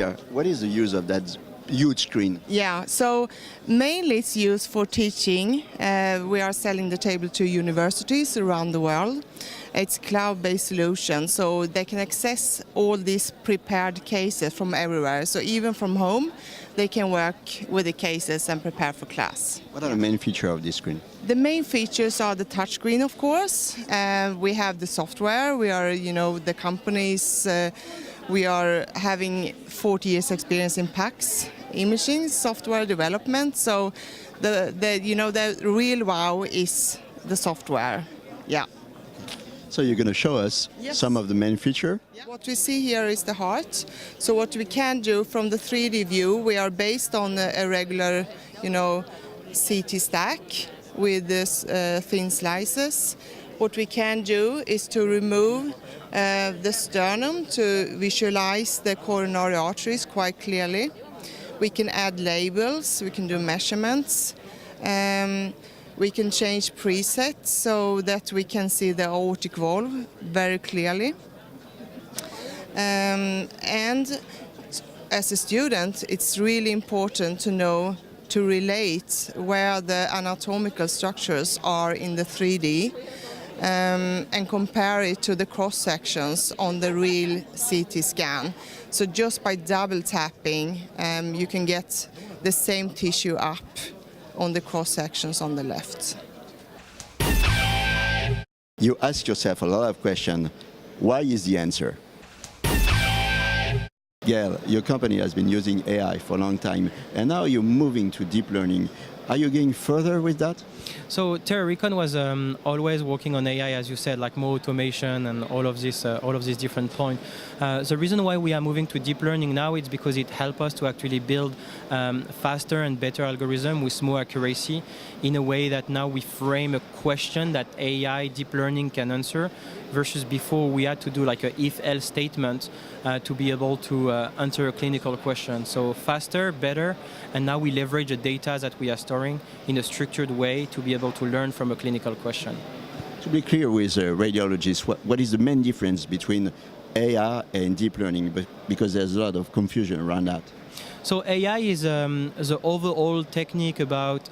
here. What is the use of that huge screen? Yeah, so mainly it's used for teaching. We are selling the table to universities around the world. It's cloud-based solution, so they can access all these prepared cases from everywhere. So even from home, they can work with the cases and prepare for class. What are the main features of this screen? The main features are the touchscreen, of course. We have the software. We are, the companies. We are having 40 years experience in PACS, imaging, software development. So the real wow is the software. Yeah. So you're going to show us some of the main features? Yeah. What we see here is the heart. So what we can do from the 3D view, we are based on a regular, CT stack with this thin slices. What we can do is to remove the sternum to visualize the coronary arteries quite clearly. We can add labels, we can do measurements. We can change presets so that we can see the aortic valve very clearly. And as a student, it's really important to know to relate where the anatomical structures are in the 3D and compare it to the cross sections on the real CT scan. So just by double tapping, you can get the same tissue up on the cross sections on the left. You ask yourself a lot of questions. Why is the answer? Gail, your company has been using AI for a long time, and now you're moving to deep learning. Are you going further with that? So TerraRecon was always working on AI, as you said, like more automation and all of these different points. The reason why we are moving to deep learning now is because it helps us to actually build faster and better algorithm with more accuracy in a way that now we frame a question that AI deep learning can answer, versus before we had to do like a if-else statement to be able to answer a clinical question. So faster, better, and now we leverage the data that we are storing in a structured way to be able to learn from a clinical question. To be clear with radiologists, what is the main difference between AI and deep learning? Because there's a lot of confusion around that. So AI is the overall technique about,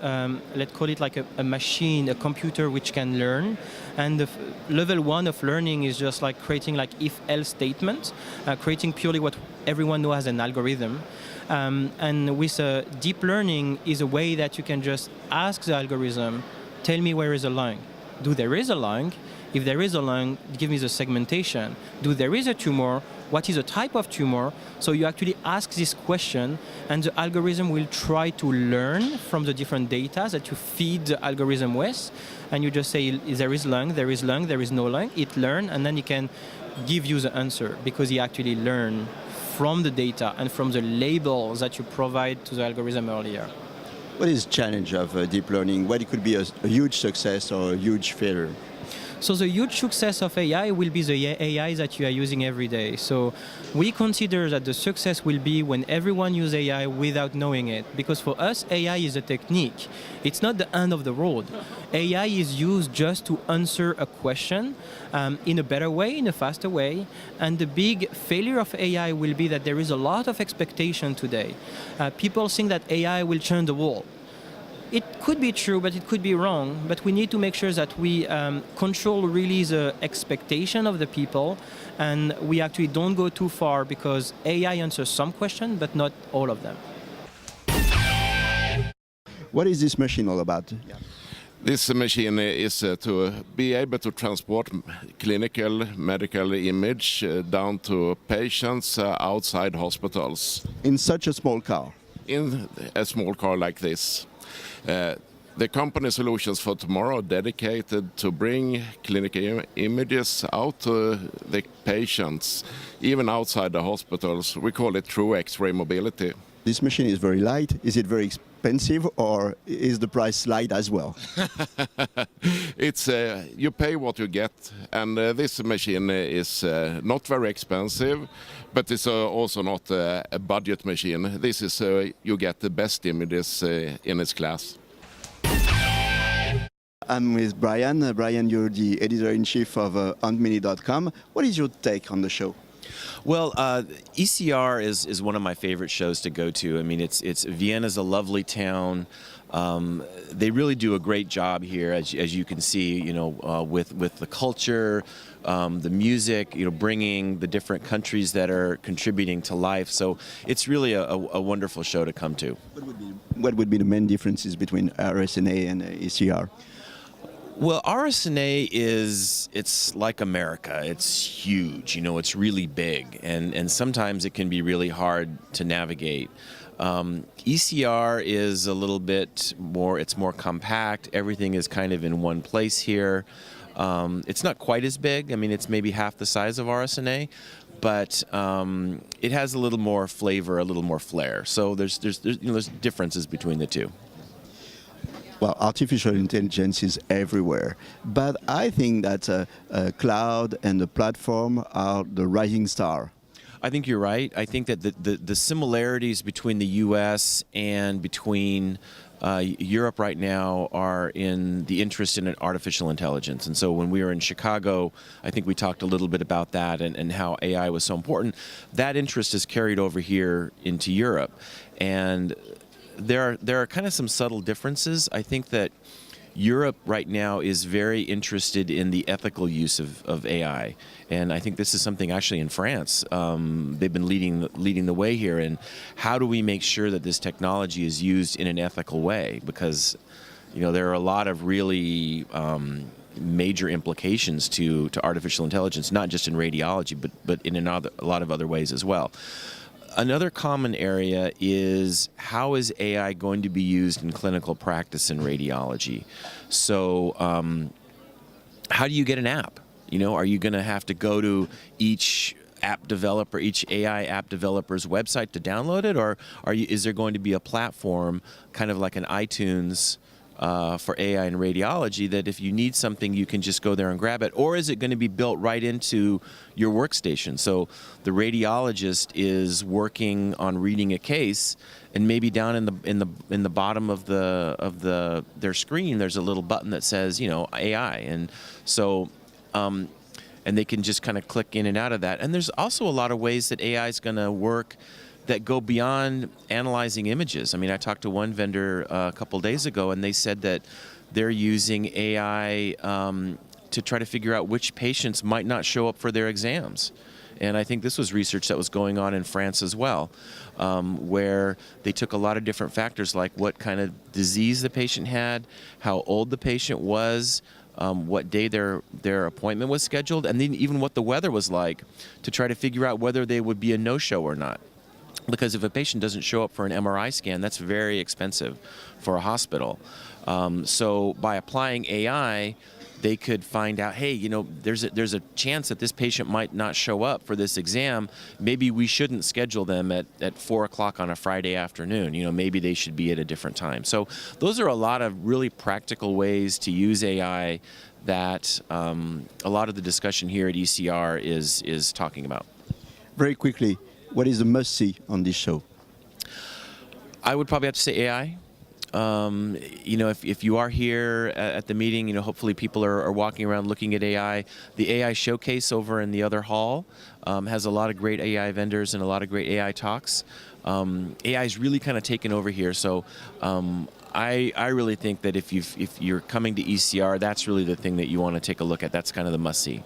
let's call it like a machine, a computer which can learn. And the level 1 of learning is just like creating like if-else statements, creating purely what everyone knows as an algorithm. And with deep learning is a way that you can just ask the algorithm, tell me where is a lung. Do there is a lung? If there is a lung, give me the segmentation. Do there is a tumor? What is the type of tumor? So you actually ask this question, and the algorithm will try to learn from the different data that you feed the algorithm with. And you just say, there is lung, there is lung, there is no lung. It learns, and then it can give you the answer because he actually learned from the data and from the labels that you provide to the algorithm earlier. What is the challenge of deep learning? What it could be a huge success or a huge failure? So the huge success of AI will be the AI that you are using every day. So we consider that the success will be when everyone uses AI without knowing it. Because for us, AI is a technique. It's not the end of the road. AI is used just to answer a question in a better way, in a faster way. And the big failure of AI will be that there is a lot of expectation today. People think that AI will change the world. It could be true, but it could be wrong. But we need to make sure that we control really the expectation of the people, and we actually don't go too far, because AI answers some questions, but not all of them. What is this machine all about? Yeah. This machine is to be able to transport clinical medical image down to patients outside hospitals. In such a small car? In a small car like this. The company Solutions for Tomorrow are dedicated to bring clinical images out to the patients, even outside the hospitals. We call it true X-ray mobility. This machine is very light. Is it very expensive, or is the price light as well? It's you pay what you get, and this machine is not very expensive, but it's also not a budget machine. This is you get the best images in its class. I'm with Brian. Brian, you're the editor-in-chief of AntMini.com. What is your take on the show? Well, ECR is one of my favorite shows to go to. I mean, it's Vienna's a lovely town. They really do a great job here, as you can see. You know, with the culture, the music. You know, bringing the different countries that are contributing to life. So it's really a wonderful show to come to. What would be the main differences between RSNA and ECR? Well, RSNA it's like America. It's huge, you know, it's really big, and sometimes it can be really hard to navigate. ECR is a little bit more, it's more compact. Everything is kind of in one place here. It's not quite as big. I mean, it's maybe half the size of RSNA, but it has a little more flavor, a little more flair. So there's differences between the two. Well, artificial intelligence is everywhere, but I think that cloud and the platform are the rising star. I think you're right. I think that the similarities between the U.S. and between Europe right now are in the interest in artificial intelligence. And so when we were in Chicago, I think we talked a little bit about that and how AI was so important. That interest is carried over here into Europe. And there are kind of some subtle differences. I think that Europe right now is very interested in the ethical use of AI, and I think this is something actually in France. They've been leading the way here. And how do we make sure that this technology is used in an ethical way? Because there are a lot of really major implications to artificial intelligence, not just in radiology, but in a lot of other ways as well. Another common area is how is AI going to be used in clinical practice in radiology? So how do you get an app? Are you going to have to go to each AI app developer's website to download it? Or is there going to be a platform, kind of like an iTunes for AI in radiology, that if you need something, you can just go there and grab it? Or is it going to be built right into your workstation? So the radiologist is working on reading a case, and maybe down in the bottom of their screen, there's a little button that says, AI, and so and they can just kind of click in and out of that. And there's also a lot of ways that AI is going to work that go beyond analyzing images. I mean, I talked to one vendor a couple days ago, and they said that they're using AI to try to figure out which patients might not show up for their exams. And I think this was research that was going on in France as well, where they took a lot of different factors, like what kind of disease the patient had, how old the patient was, what day their appointment was scheduled, and then even what the weather was like, to try to figure out whether they would be a no-show or not. Because if a patient doesn't show up for an MRI scan, that's very expensive for a hospital. So by applying AI, they could find out, hey, there's a chance that this patient might not show up for this exam. Maybe we shouldn't schedule them at 4 o'clock on a Friday afternoon. Maybe they should be at a different time. So those are a lot of really practical ways to use AI that a lot of the discussion here at ECR is talking about. Very quickly, what is the must-see on this show? I would probably have to say AI. If you are here at the meeting, hopefully people are walking around looking at AI. The AI showcase over in the other hall has a lot of great AI vendors and a lot of great AI talks. AI is really kind of taken over here, so I really think that if you're coming to ECR, that's really the thing that you want to take a look at. That's kind of the must-see.